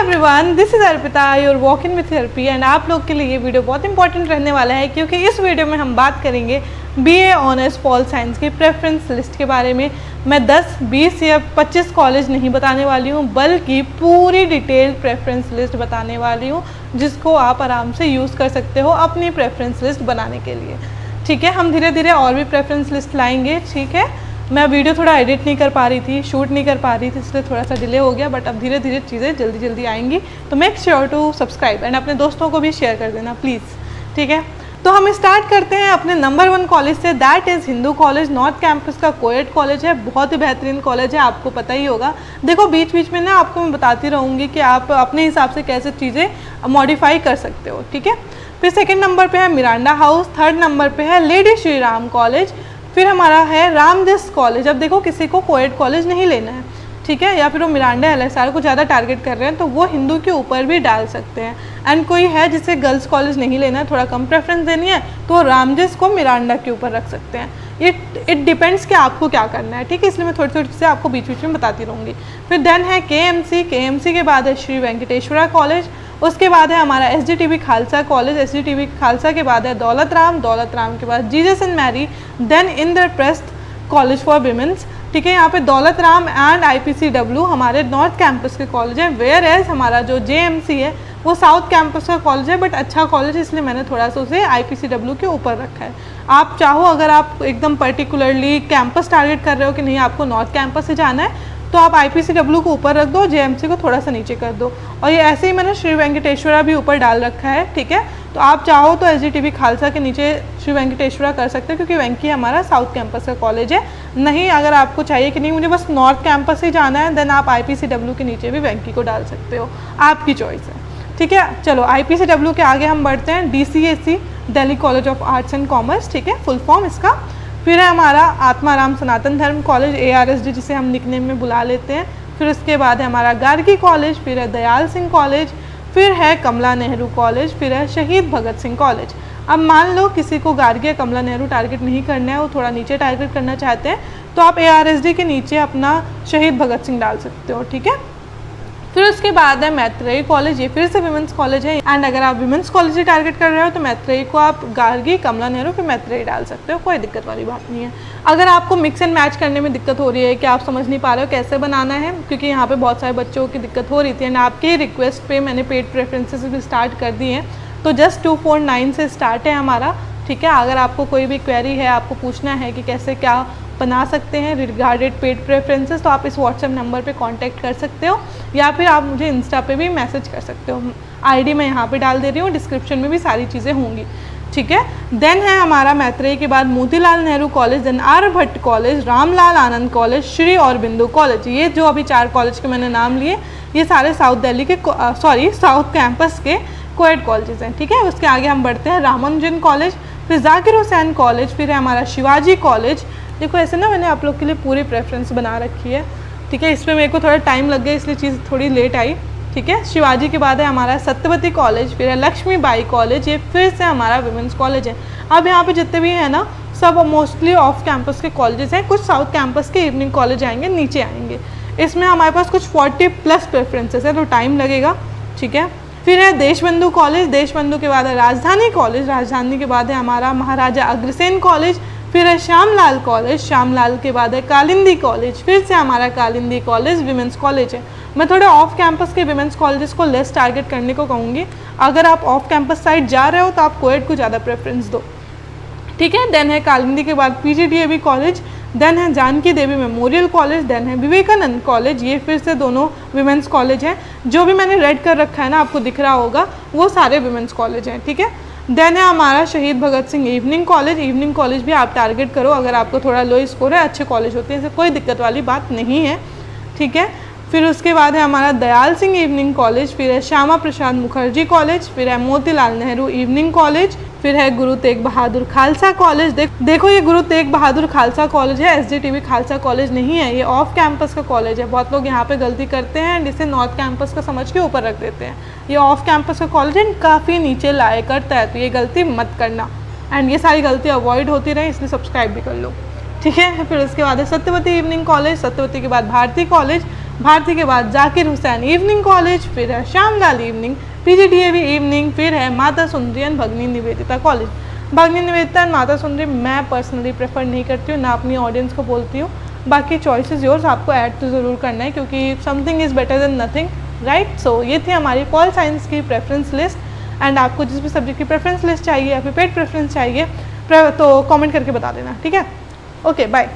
Everyone, this is Arpita your walk in with therapy and आप लोग के लिए ये वीडियो बहुत इंपॉर्टेंट रहने वाला है क्योंकि इस वीडियो में हम बात करेंगे बीए ऑनर्स पॉल साइंस की प्रेफरेंस लिस्ट के बारे में। मैं 10, 20 या 25 कॉलेज नहीं बताने वाली हूँ बल्कि पूरी डिटेल्ड प्रेफरेंस लिस्ट बताने वाली हूँ जिसको आप आराम से यूज़ कर सकते हो अपनी प्रेफरेंस लिस्ट बनाने के लिए। ठीक है, हम धीरे धीरे और भी प्रेफरेंस लिस्ट लाएंगे। ठीक है, मैं वीडियो थोड़ा एडिट नहीं कर पा रही थी, शूट नहीं कर पा रही थी, इसलिए थोड़ा सा डिले हो गया, बट अब धीरे धीरे चीज़ें जल्दी जल्दी आएंगी। तो make sure to subscribe and अपने दोस्तों को भी शेयर कर देना प्लीज़। ठीक है, तो हम स्टार्ट करते हैं अपने नंबर 1 कॉलेज से, that is Hindu college. North campus का कोएड कॉलेज है, बहुत ही बेहतरीन कॉलेज है, आपको पता ही होगा। देखो बीच बीच में ना आपको मैं बताती रहूँगी कि आप अपने हिसाब से कैसे चीज़ें मॉडिफाई कर सकते हो। ठीक है, फिर सेकेंड नंबर पर है मिरांडा हाउस, थर्ड नंबर पर है लेडी श्री राम कॉलेज, फिर हमारा है रामदास कॉलेज। अब देखो किसी को कोएड कॉलेज नहीं लेना है, ठीक है, या फिर वो मिरांडा एलएसआर को ज़्यादा टारगेट कर रहे हैं तो वो हिंदू के ऊपर भी डाल सकते हैं। एंड कोई है जिसे गर्ल्स कॉलेज नहीं लेना है, थोड़ा कम प्रेफरेंस देनी है, तो रामदास को मिरांडा के ऊपर रख सकते हैं। इट डिपेंड्स कि आपको क्या करना है। ठीक है, इसलिए मैं थोड़ी थोड़ी चीज़ें आपको बीच बीच में बताती रहूँगी। फिर देन है केएमसी के बाद है श्री वेंकटेश्वरा कॉलेज, उसके बाद है हमारा SDTV Khalsa college, SDTV Khalsa के बाद है दौलत राम के बाद Jesus and Mary, then Indraprastha college for women's. ठीक है, यहाँ पे दौलत राम एंड आईपीसीडब्ल्यू हमारे नॉर्थ कैंपस के कॉलेज हैं, वेयर एज हमारा जो जेएमसी है वो साउथ कैंपस का कॉलेज है, बट अच्छा कॉलेज है इसलिए मैंने थोड़ा सा उसे आईपीसीडब्ल्यू के ऊपर रखा है। आप चाहो अगर आप एकदम पर्टिकुलरली कैंपस टारगेट कर रहे हो कि नहीं आपको नॉर्थ कैंपस से जाना है तो आप आईपीसीडब्ल्यू को ऊपर रख दो, जेएमसी को थोड़ा सा नीचे कर दो। और ये ऐसे ही मैंने श्री वेंकटेश्वरा भी ऊपर डाल रखा है। ठीक है, तो आप चाहो तो एसडीटीवी खालसा के नीचे श्री वेंकटेश्वरा कर सकते हो क्योंकि वेंकी हमारा साउथ कैंपस का कॉलेज है। नहीं, अगर आपको चाहिए कि नहीं मुझे बस नॉर्थ कैंपस ही जाना है देन आप आईपीसीडब्ल्यू के नीचे भी वेंकी को डाल सकते हो, आपकी चॉइस है। ठीक है, चलो आईपीसीडब्ल्यू के आगे हम बढ़ते हैं DCAC, Delhi college of arts and commerce. ठीक है, फुल फॉर्म इसका। फिर है हमारा आत्माराम सनातन धर्म कॉलेज, ARSD जिसे हम निकनेम में बुला लेते हैं। फिर उसके बाद है हमारा गार्गी कॉलेज, फिर है दयाल सिंह कॉलेज, फिर है कमला नेहरू कॉलेज, फिर है शहीद भगत सिंह कॉलेज। अब मान लो किसी को गार्गी या कमला नेहरू टारगेट नहीं करना है, वो थोड़ा नीचे टारगेट करना चाहते हैं तो आप ARSD के नीचे अपना शहीद भगत सिंह डाल सकते हो। ठीक है, फिर उसके बाद है मैत्रेयी कॉलेज, ये फिर से विमेंस कॉलेज है एंड अगर आप विमेंस कॉलेज ही टारगेट कर रहे हो तो मैत्रेयी को आप गार्गी, कमला नेहरू फिर मैत्रेयी डाल सकते हो, कोई दिक्कत वाली बात नहीं है। अगर आपको मिक्स एंड मैच करने में दिक्कत हो रही है कि आप समझ नहीं पा रहे हो कैसे बनाना है, क्योंकि यहाँ पे बहुत सारे बच्चों की दिक्कत हो रही थी एंड आपके रिक्वेस्ट पे मैंने पेड प्रेफरेंसेस भी स्टार्ट कर दिए हैं, तो जस्ट 249 से स्टार्ट है हमारा। ठीक है, अगर आपको कोई भी क्वेरी है, आपको पूछना है कि कैसे क्या बना सकते हैं रिगार्डेड पेड प्रेफरेंसेस, तो आप इस व्हाट्सएप नंबर पे कांटेक्ट कर सकते हो या फिर आप मुझे इंस्टा पे भी मैसेज कर सकते हो। आईडी मैं यहाँ पे डाल दे रही हूँ, डिस्क्रिप्शन में भी सारी चीज़ें होंगी। ठीक है, देन है हमारा मैत्रेयी के बाद Motilal Nehru college, then Aryabhatta college, Ramlal Anand college, Shri Aurobindo college. ये जो अभी 4 कॉलेज के मैंने नाम लिए ये सारे साउथ दिल्ली के साउथ कैंपस के कोएड कॉलेजेस हैं। ठीक है, उसके आगे हम बढ़ते हैं रामानुजन कॉलेज, फिर जाकिर हुसैन कॉलेज, फिर है हमारा शिवाजी कॉलेज। देखो ऐसे ना मैंने आप लोग के लिए पूरी प्रेफरेंस बना रखी है। ठीक है, इसमें मेरे को थोड़ा टाइम लग गया इसलिए चीज़ थोड़ी लेट आई। ठीक है, शिवाजी के बाद है हमारा सत्यवती कॉलेज, फिर है लक्ष्मीबाई कॉलेज, ये फिर से हमारा वुमेंस कॉलेज है। अब यहाँ पे जितने भी हैं ना सब मोस्टली ऑफ कैंपस के कॉलेजेस हैं, कुछ साउथ कैंपस के इवनिंग कॉलेज आएंगे, नीचे आएंगे। इसमें हमारे पास कुछ 40+ प्रेफरेंसेस है तो टाइम लगेगा। ठीक है, फिर है देशबंधु कॉलेज, देशबंधु के बाद है राजधानी कॉलेज, राजधानी के बाद है हमारा महाराजा अग्रसेन कॉलेज, फिर है श्यामलाल कॉलेज, श्यामलाल के बाद है कालिंदी कॉलेज, फिर से हमारा कालिंदी कॉलेज विमेंस कॉलेज है। मैं थोड़े ऑफ कैंपस के विमेंस कॉलेजेस को लेस टारगेट करने को कहूँगी। अगर आप ऑफ कैंपस साइड जा रहे हो तो आप कोएड को ज़्यादा प्रेफरेंस दो। ठीक है, देन है कालिंदी के बाद PGDAV कॉलेज, देन है जानकी देवी मेमोरियल कॉलेज, देन है विवेकानंद कॉलेज, ये फिर से दोनों विमेंस कॉलेज हैं। जो भी मैंने रेड कर रखा है ना आपको दिख रहा होगा वो सारे विमेंस कॉलेज हैं। ठीक है, देन है हमारा Shaheed Bhagat Singh evening college, evening college भी आप टारगेट करो अगर आपको थोड़ा लो स्कोर है, अच्छे कॉलेज होते हैं, इससे कोई दिक्कत वाली बात नहीं है। ठीक है, फिर उसके बाद है हमारा दयाल सिंह इवनिंग कॉलेज, फिर है श्यामा प्रसाद मुखर्जी कॉलेज, फिर है मोतीलाल नेहरू इवनिंग कॉलेज, फिर है गुरु तेग बहादुर खालसा कॉलेज। देखो ये गुरु तेग बहादुर खालसा कॉलेज है, एसडीटीवी खालसा कॉलेज नहीं है, ये ऑफ कैंपस का कॉलेज है। बहुत लोग यहाँ पे गलती करते हैं एंड इसे नॉर्थ कैंपस का समझ के ऊपर रख देते हैं। ये ऑफ कैंपस का कॉलेज है, काफ़ी नीचे लाया करता है, तो ये गलती मत करना एंड ये सारी गलती अवॉइड होती रहे, इसलिए सब्सक्राइब भी कर लो। ठीक है, फिर उसके बाद है सत्यवती इवनिंग कॉलेज, सत्यवती के बाद भारती कॉलेज, भारती के बाद जाकिर हुसैन इवनिंग कॉलेज, फिर है श्यामलाल इवनिंग, PGDAV इवनिंग, फिर है माता सुंदरी एंड भगनी निवेदिता कॉलेज। भगनी निवेदिता एंड माता सुंदरी मैं पर्सनली प्रेफर नहीं करती हूँ, ना अपनी ऑडियंस को बोलती हूँ। बाकी चॉइस इज़ योर्स, आपको ऐड तो ज़रूर करना है क्योंकि something is better than nothing, right. So ये थी हमारी पॉल साइंस की प्रेफरेंस लिस्ट। एंड आपको जिस भी सब्जेक्ट की प्रेफरेंस लिस्ट चाहिए या फिर पेड प्रेफरेंस चाहिए तो कमेंट करके बता देना, ठीक है। Okay bye.